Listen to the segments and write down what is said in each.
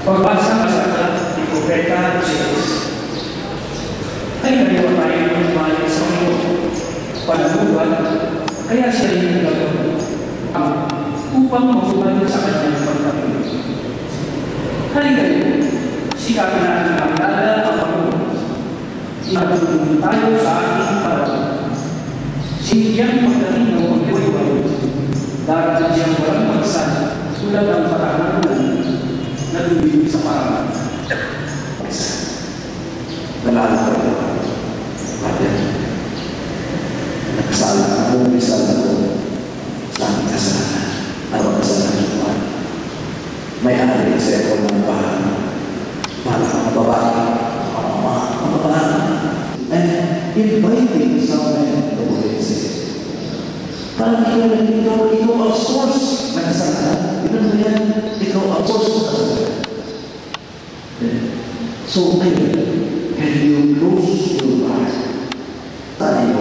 Pagbasa sa aklat ni Propeta James, ay naliwa tayo ng bayan sa Panginoon. Panagubat, kaya siya rin nagagawin upang mabuhay sa kanyang pagpapilip. Halikayo, sikapin natin makilala ang Panginoon. Imatulungan tayo sa ating paralan. Sinigyan pagdating ng pagkaliway, darating siyang walang magsan tulad ng patahanan na lumibig sa paralan. Nalala ko, Father, nagkasala ako, misal ako sa aking kasalanan. Ano ang kasalanan ko? May ari sa ako ng bahay. Para mga babae, mga babae. And inviting someone to visit. Parang ikaw ang source ng kasalanan. Ikaw ang source ng kasalanan. So, can you close your eyes? Tayo,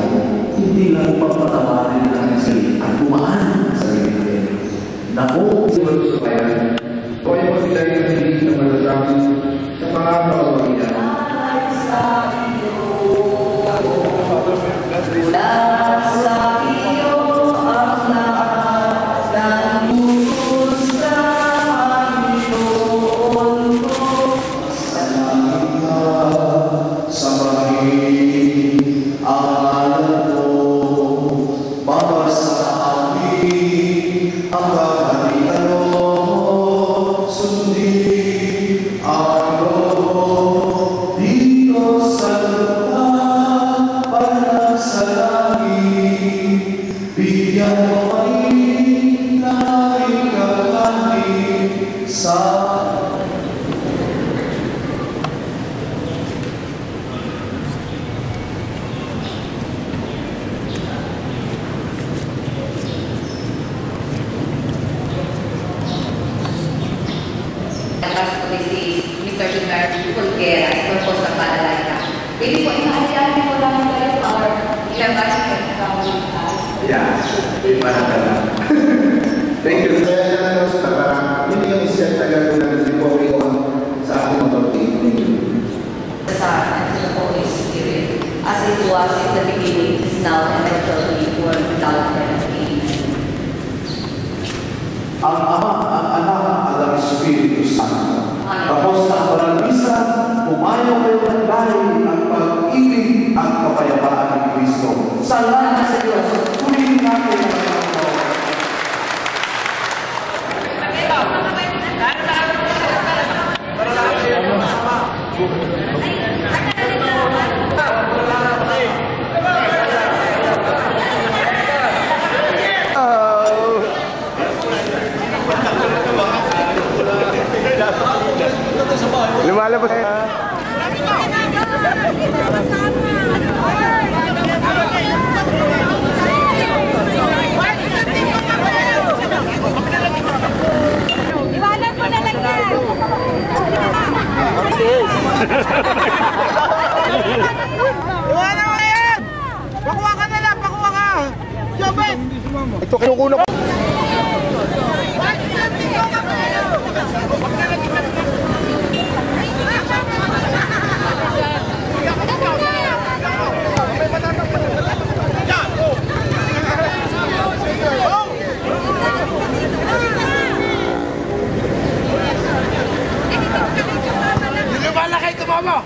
hindi lang pagpatawarin ng aking sarili at kumaan ang sarili natin. Naku, gusto kaya, o ay magpilay ng hindi na malasami sa mga kawawian. Thank you. Hindi yung isyan na gagawin natin before we on sa ating authority. Thank you. And the Holy Spirit, as it was in the beginning, is now, and ever be, world without end. ang Ama, ang Anak, at ang Espiritu Santo. Tapos sa Paranisa, pumayaw kayo ng dahil ang pag-ibig at kapayapaan ng Kristo. Salamat sa Diyos. Tuloy natin ang Panginoon. Lumalabas. Iwanan mo na lang yan. Iwanan mo yan. Pakuha ka na lang, pakuha ka. Jobet. Ito kinukuno ko. Lumalaki tumama.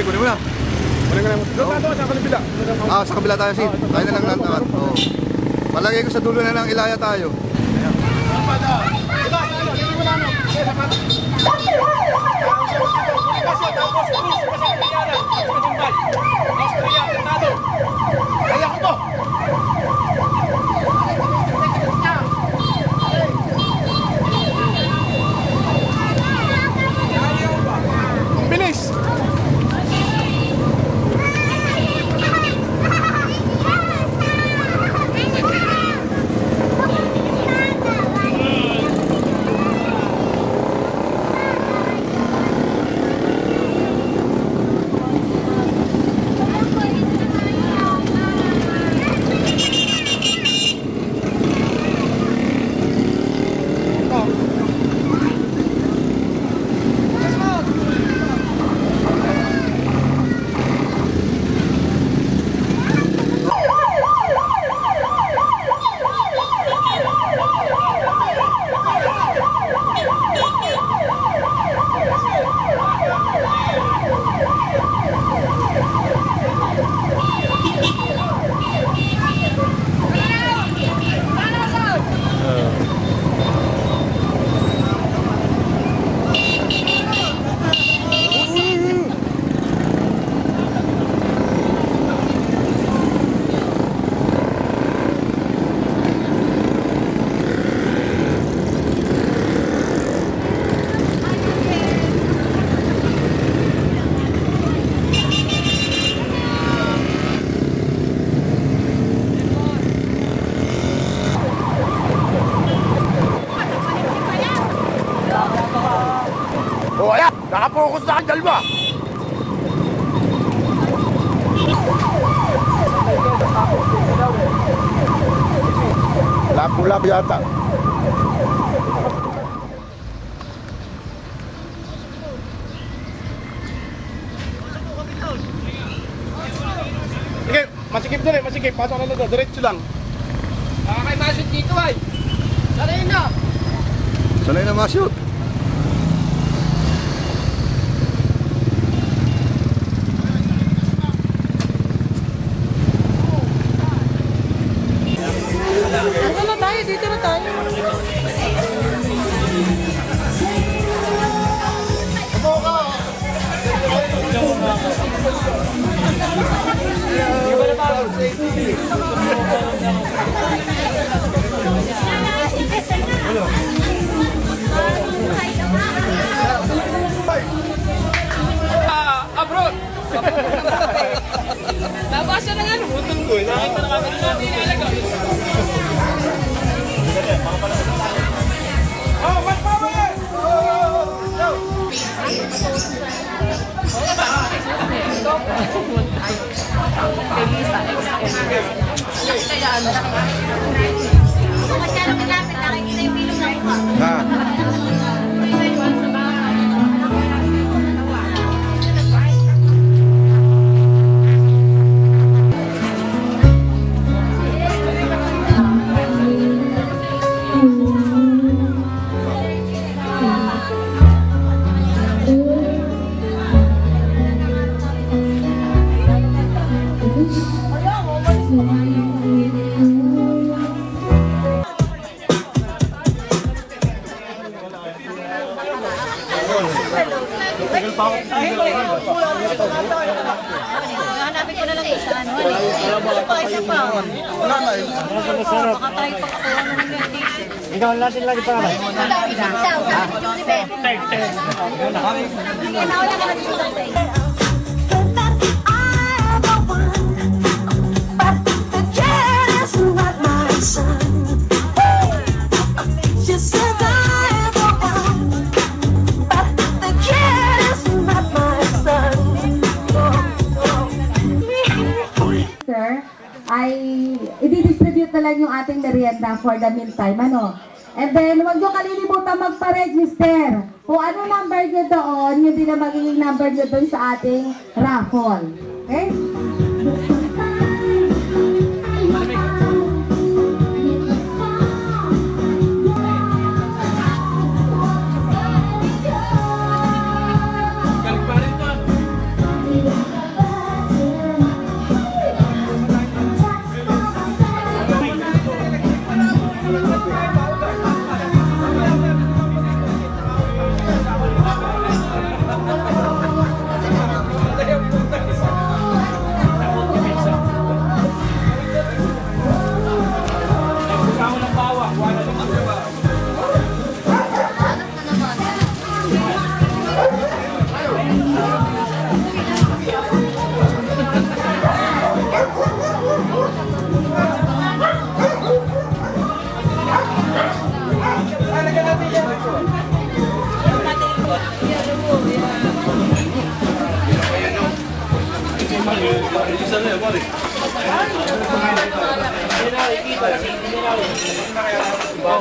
Kunin mo na. Wala ka lang. Doon tayo sa kabila. Sa kabila tayo, Sid. Tayo na lang nantakat. Oo. Palagay ko sa dulo na lang ilaya tayo. Bilis! Oh, ayan! Nakapokus na ang dalawa! Lap yata. Sige, masikip din eh, masikip. Pasok na doon, diretso lang. Kay Masud dito ay. Sanay na. Sanay na Masud. Dito na tayo. Abroad! Nabasa na nga, lumutong ko. Nakita na kami na nilalaga. Oh, my power! Kung masyadong malapit, nakikita yung bilog ng mukha. Hanapin ko na lang sa ano. Isa pa. Wala na eh. Baka tayo pagkakuha na ng meditation. Ikaw natin lagi para ba? ay i-distribute na lang yung ating merienda for the meantime, ano? And then, huwag nyo kalilimutan magpa-register. Kung ano number nyo doon, yun din ang magiging number nyo doon sa ating raffle. Okay?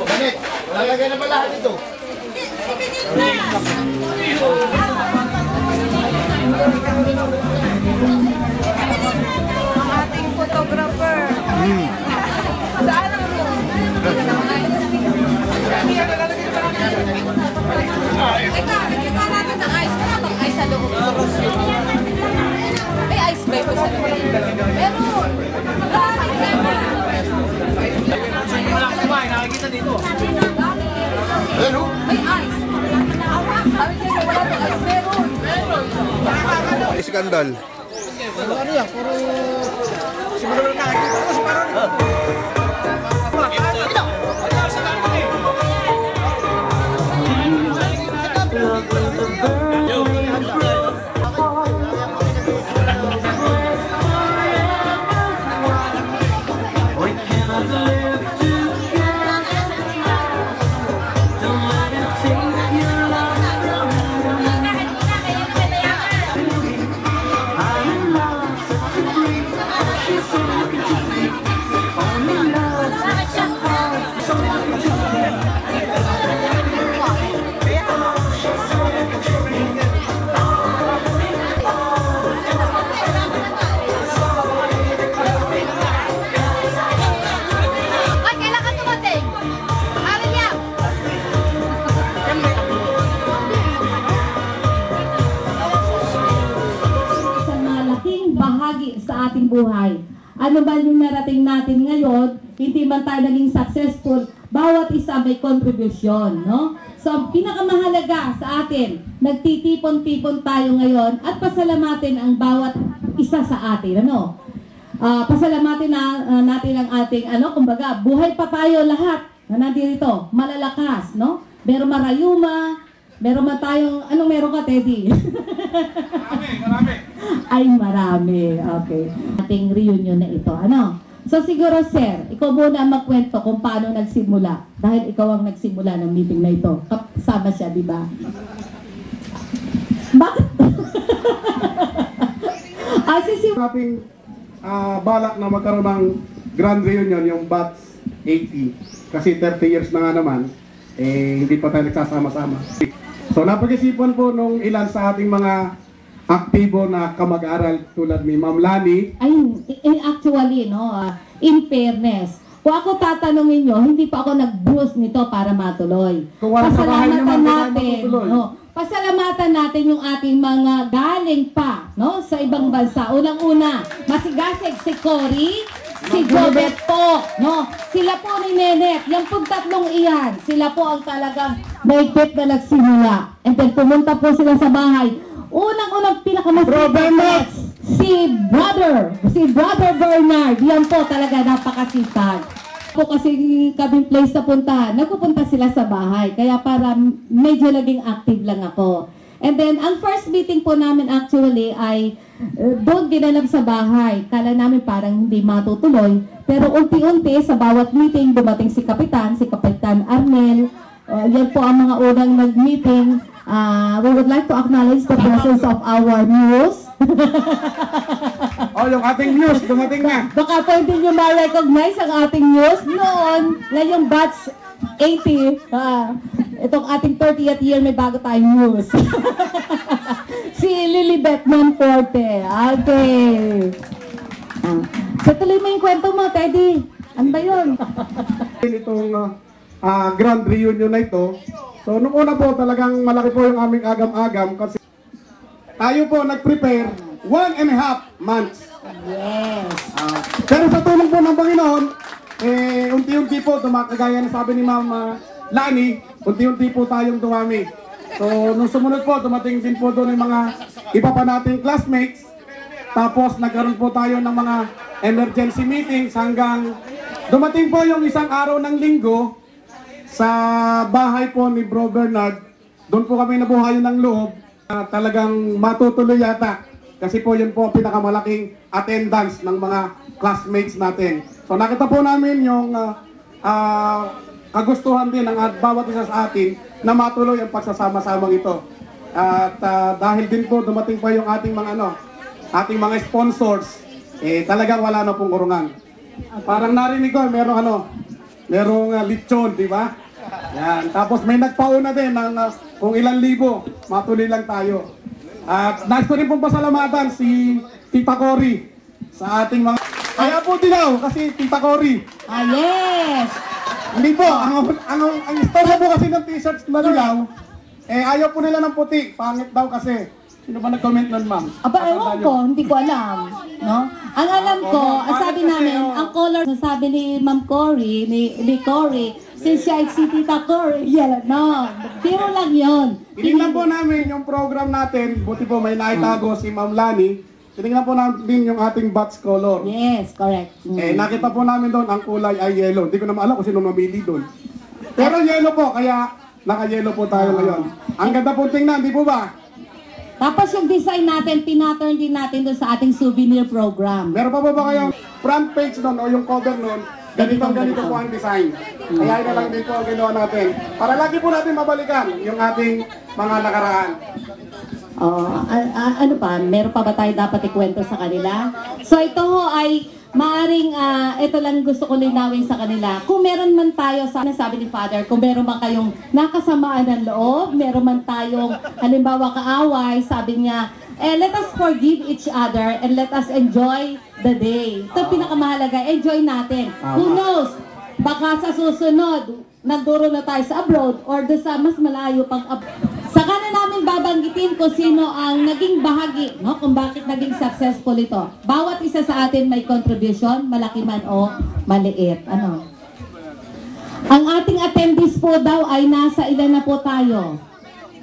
Ganit, lalagay na ba lahat ito? Ang ating photographer. Saan ang Ika natin ng ice. Wala bang ice sa loob? May ice ba ito sa loob? Pero, maraming flavor. Nakikita dito. May ice. Sabi niya, wala bang ice. Meron. Iskandal. Ano yan? Puro... Siguro na nakikita ko si Parang. sa ating buhay. Ano ba yung narating natin ngayon, hindi man tayo naging successful, bawat isa may contribution, no? So, pinakamahalaga sa atin, nagtitipon-tipon tayo ngayon at pasalamatin ang bawat isa sa atin, ano? Pasalamatin natin ang ating, kumbaga, buhay pa tayo lahat na nandito, malalakas, no? Meron marayuma, meron man tayong, anong meron ka, Teddy? Marami. Ay, marami. Okay. Ating reunion na ito. Ano? So, siguro, sir, ikaw muna magkwento kung paano nagsimula. Dahil ikaw ang nagsimula ng meeting na ito. Kasama siya, di ba? Bakit? Ating balak na magkaroon ng grand reunion, yung batch 80. Kasi 30 years na nga naman, hindi pa tayo nagsasama-sama. So, napag-isipan po nung ilan sa ating mga aktibo na kamag-aral tulad ni Ma'am Lani. Ay, actually, no, in fairness, kung ako tatanungin nyo, hindi pa ako nag-boost nito para matuloy. Pasalamatan natin, no, pasalamatan natin yung ating mga galing pa, no, sa ibang bansa. Unang-una, masigasig si Cory, si Jobet po, no, sila po ni Nenet, yung pong tatlong iyan, sila po ang talagang mahigpit na nagsimula. And then pumunta po sila sa bahay. Unang-unang pinakamasipag si Brother Bernard, yan po talaga napakasipag. Po kasi kaming place na puntahan, nagpupunta sila sa bahay, kaya para medyo naging active lang ako. And then, ang first meeting po namin actually ay doon ginanap sa bahay. Kala namin parang hindi matutuloy, pero unti-unti sa bawat meeting dumating si Kapitan Arnel. Yan po ang mga unang nag-meeting. We would like to acknowledge the presence of our muse. Yung ating news, dumating na. Baka pwede nyo ma-recognize ang ating news noon na yung batch 80. Itong ating 30th year may bago tayong news. Si Lilibet Monforte. Okay. So tuloy mo yung kwento mo, Teddy. Ano ba yun? Itong grand reunion na ito. So, nung una po, talagang malaki po yung aming agam-agam kasi tayo po nag-prepare 1.5 months. Yes. Pero sa tulong po ng Panginoon, unti-unti po, kagaya na sabi ni Ma'am Lani, unti-unti po tayong dumami. So, nung sumunod po, dumating din po doon yung mga iba pa nating classmates. Tapos, nagkaroon po tayo ng mga emergency meetings hanggang dumating po yung isang araw ng linggo sa bahay po ni Bro Bernard. Doon po kami nabuhayan ng loob. Talagang matutuloy yata. Kasi po yun po pinakamalaking attendance ng mga classmates natin. So nakita po namin yung kagustuhan din ng bawat isa sa atin na matuloy ang pagsasama-samang ito. At dahil din po dumating pa yung ating mga ating mga sponsors, talagang wala na pong kurungan. Parang narinig ko, merong lechon, di ba? Yan. Tapos may nagpauna din ng kung ilang libo, matuloy lang tayo. At nais ko rin pong pasalamatan si Tita Cory sa ating mga... Kaya po dilaw kasi Tita Cory. Yes! Hindi po, ang istorya po kasi ng t-shirts na dilaw, ayaw po nila ng puti, pangit daw kasi. Sino ba nag-comment nun, ma'am? Aba, ewan ko, hindi ko alam. No? Ang alam ko, ang sabi namin, ang color, sabi ni Ma'am Cory, ni Cory, since siya ay si Tita Cory, yellow, no, biro lang yun. Tinignan po namin yung program natin, buti po may naitago si Ma'am Lani, tinignan po namin yung ating batch color. Yes, correct. Nakita po namin doon, ang kulay ay yellow. Hindi ko naman alam kung sino mamili doon. Pero yellow po, kaya naka-yellow po tayo ngayon. Ang ganda po tingnan, di po ba? Tapos yung design natin, pinattern din natin doon sa ating souvenir program. Meron pa ba kayong front page nun o yung cover nun? Ganito po ang design. Kaya ito lang din po ang ginawa natin. Para lagi po natin mabalikan yung ating mga nakaraan. Ano pa? Meron pa ba tayo dapat ikwento sa kanila? So ito ho ay maaring, ito lang gusto ko linawin sa kanila. Kung meron man tayo, sabi ni Father, kung meron man kayong nakasamaan ng loob, meron man tayong halimbawa kaaway, sabi niya, let us forgive each other and let us enjoy the day. Ito pinakamahalaga, enjoy natin. Who knows? Baka sa susunod, nagduro na tayo sa abroad or doon sa mas malayo pang abroad. Saka na namin babanggitin kung sino ang naging bahagi, no? Kung bakit naging successful ito. Bawat isa sa atin may contribution, malaki man o maliit. Ano? Ang ating attendees po daw ay nasa ilan na po tayo?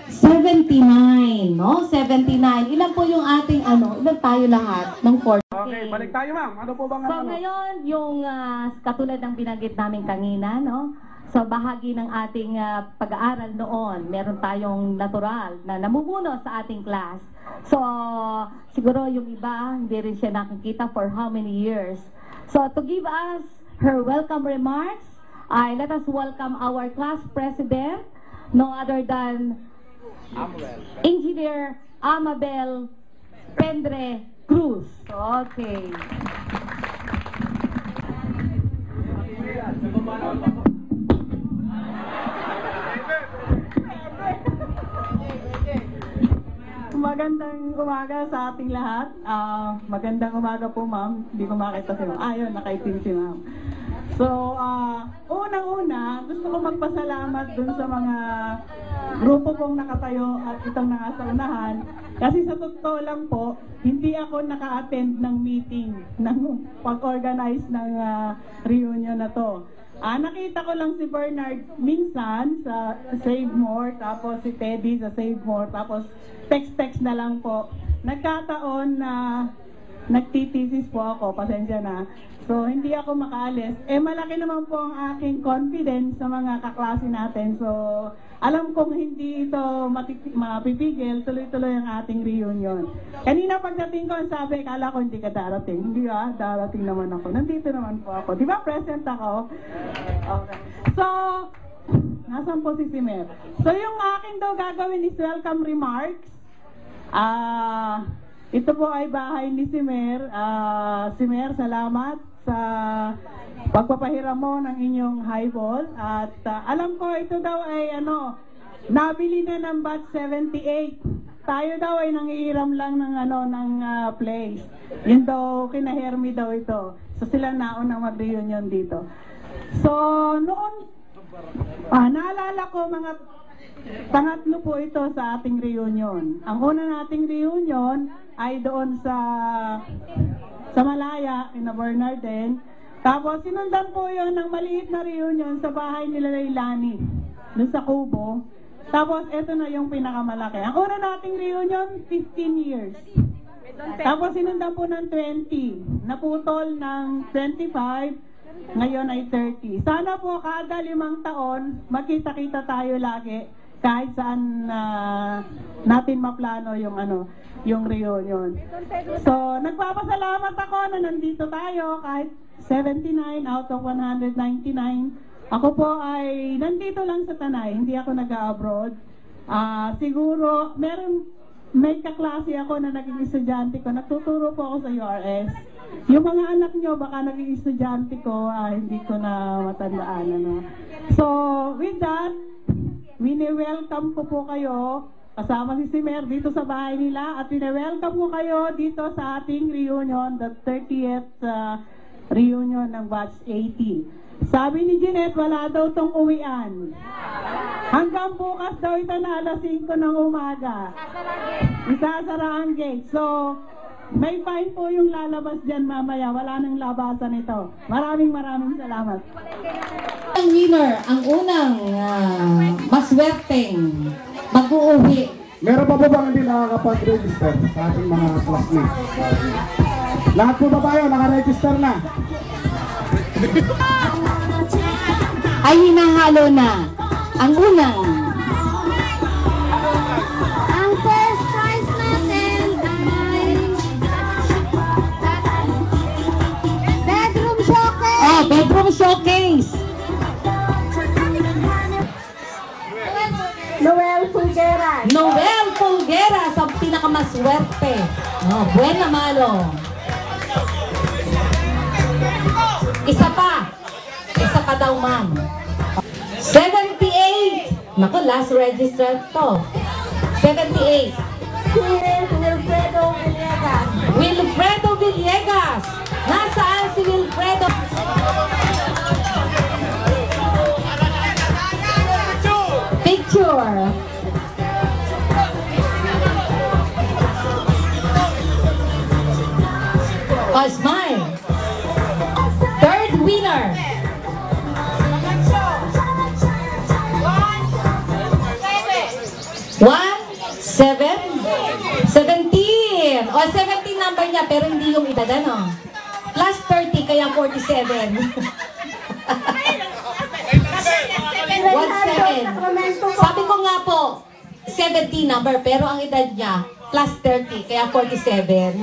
79, no? 79. Ilan po yung ating ilan tayo lahat ng 40? Okay, balik tayo ma'am. Ano po bang So ngayon, yung katulad ng binanggit namin kanina, no? So bahagi ng ating pag-aaral noon, meron tayong natural na namumuno sa ating class. So siguro yung iba, hindi rin siya nakikita for how many years. So to give us her welcome remarks, let us welcome our class president, no other than Engineer Amabel Pendre Cruz. Okay. Magandang umaga sa ating lahat. Magandang umaga po, ma'am. Hindi ko makita si ma'am. Ayun, nakaitim si ma'am. So, unang-una, gusto ko magpasalamat dun sa mga grupo pong nakatayo at itong nasa unahan. Kasi sa totoo lang po, hindi ako naka-attend ng meeting, ng pag-organize ng reunion na to. Nakita ko lang si Bernard minsan sa Save More, tapos si Teddy sa Save More, tapos text na lang po. Nagkataon na nagtitisis po ako, pasensya na. So, hindi ako makaalis. Malaki naman po ang aking confidence sa mga kaklase natin. So, alam kong hindi ito mapipigil, tuloy-tuloy ang ating reunion. Kanina pagdating ko, sabi, kala ko hindi ka darating. Hindi darating naman ako. Nandito naman po ako. Di ba present ako? Okay. So, nasan po si Simer? So, yung aking daw gagawin is welcome remarks. Ito po ay bahay ni Simer. Simer, salamat sa pagpapahiram mo ng inyong highball. At alam ko ito daw ay nabili na ng batch 78. Tayo daw ay nangihiram lang ng place. Yun daw, kina Hermie daw ito. So sila naunang mag-reunion dito. So noon, naalala ko mga pangatlo po ito sa ating reunion. Ang una nating reunion ay doon sa Malaya, in Bernarden. Tapos sinundan po yun ng maliit na reunion sa bahay nila Leilani, doon sa Kubo. Tapos ito na yung pinakamalaki. Ang una nating reunion, 15 years. Tapos sinundan po ng 20. Naputol ng 25. Ngayon ay 30. Sana po kada 5 taon, magkita-kita tayo lagi. Kahit saan natin maplano yung reunion. So, nagpapasalamat ako na nandito tayo kahit 79 out of 199. Ako po ay nandito lang sa Tanay, hindi ako nag-abroad. Siguro, meron may kaklase ako na naging estudyante ko. Nagtuturo po ako sa URS. Yung mga anak nyo, baka naging estudyante ko, hindi ko na matandaan. Ano. So, with that, wini-welcome ko po kayo kasama si Mer dito sa bahay nila at wini-welcome ko kayo dito sa ating reunion, the 30th reunion ng Batch 80. Sabi ni Jeanette, wala daw tong uwian. Hanggang bukas daw ito na alas 5 ng umaga. Isasara ang gate. So, may fine po yung lalabas dyan mamaya. Wala nang labasan ito. Maraming salamat. Ang winner, ang unang maswerteng mag-uuwi. Meron pa po bang hindi nakakapag-register sa ating mga classmates? Lahat po ba tayo nakaregister na? Ay hinahalo na ang unang. Ang first prize natin ay bedroom showcase. Oh, bedroom showcase. Noel Fulgueras. Noel Fulgueras ang pinakamaswerte. Oh, buena malo. Isa pa daw, ma'am. 78. Naku, last register to. 78. Wilfredo Villegas. Wilfredo Villegas. Nasaan si Wilfredo? Picture. Oh, smile. Third winner. 17. O, 17 number niya, pero hindi yung edad, ano? Plus 30, kaya 47. 17. Sabi ko nga po, 17 number, pero ang edad niya, plus 30, kaya 47.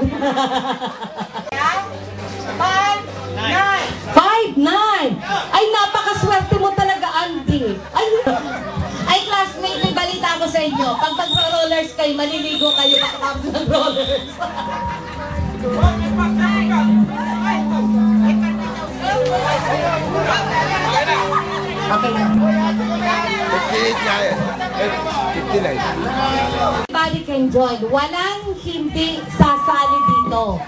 5'9". Ay, napakaswerte mo talaga, Andy. Ay, classmate, may balita ko sa inyo. Pag mag-rollers kayo, maliligo kayo pagkatapos ng rollers. Okay. Everybody can join. Walang hindi sasali dito.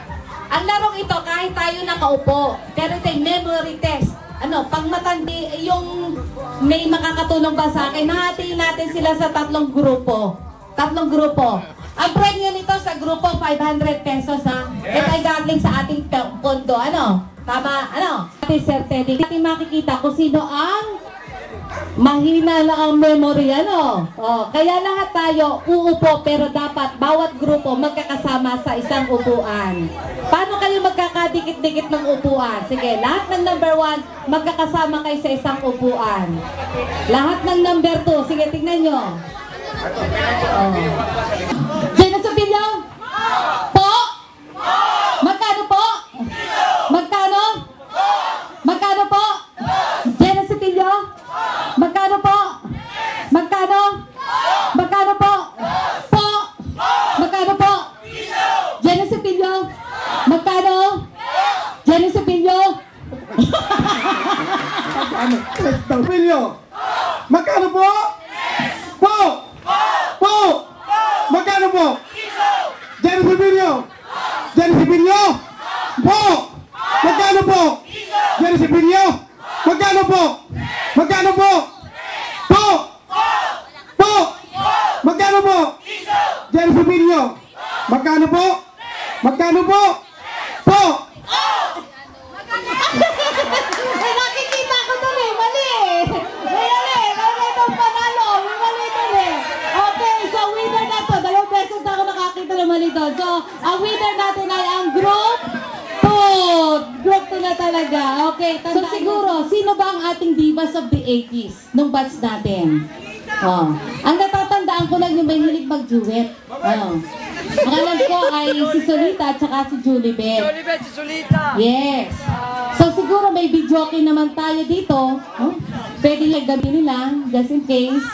Ang larong ito, kahit tayo nakaupo, pero ito ay memory test. Ano, pag matandi, yung may makakatulong ba sa akin, nahatiin natin sila sa tatlong grupo. Ang premyo nito sa grupo, 500 pesos, ha? Ito ay galing sa ating pondo. Ano? Tama? Ano? Sir Teddy, natin makikita kung sino ang mahina lang ang memory, ano? Oh, kaya lahat tayo uupo, pero dapat bawat grupo magkakasama sa isang upuan. Paano kayo magkakadikit-dikit ng upuan? Sige, lahat ng number 1, magkakasama kayo sa isang upuan. Lahat ng number 2, sige, tingnan nyo. Oh. Jenna Sobilio? Po? Magkano po? Magkano? Magkano po? Jenna Sobilio? Magkano po? Magkano? Magkano po? Po? Magkano po? Jenna Sobilio? Magkano? Jenna Sobilio? Magkano po? Po? Po? Magkano po? Jenna Sobilio? Jenna Sobilio? Po? Magkano po? Jenna Sobilio? Magkano po? Magkano po? Po? Po? Magkano po? Jenna Sobilio? Magkano po? Magkano po? Po? Ay, nakikita ko doon eh. Mali eh. Mali itong panalo. Mali doon eh. Okay, so winner na to. 2 beses na ako nakakita na mali doon. So, ang winner natin ay ang group 2. Group 2 na talaga. Okay, so siguro, sino ba ang ating divas of the 80s nung batch natin? Oh. Ang natatandaan ko lang yung may hilig mag-duet. Oh. Ang alam ko ay si Solita at saka si Julibet. Si Solita. Yes. So siguro may video naman tayo dito. Oh. Pwede nyo gamitin nila, just in case.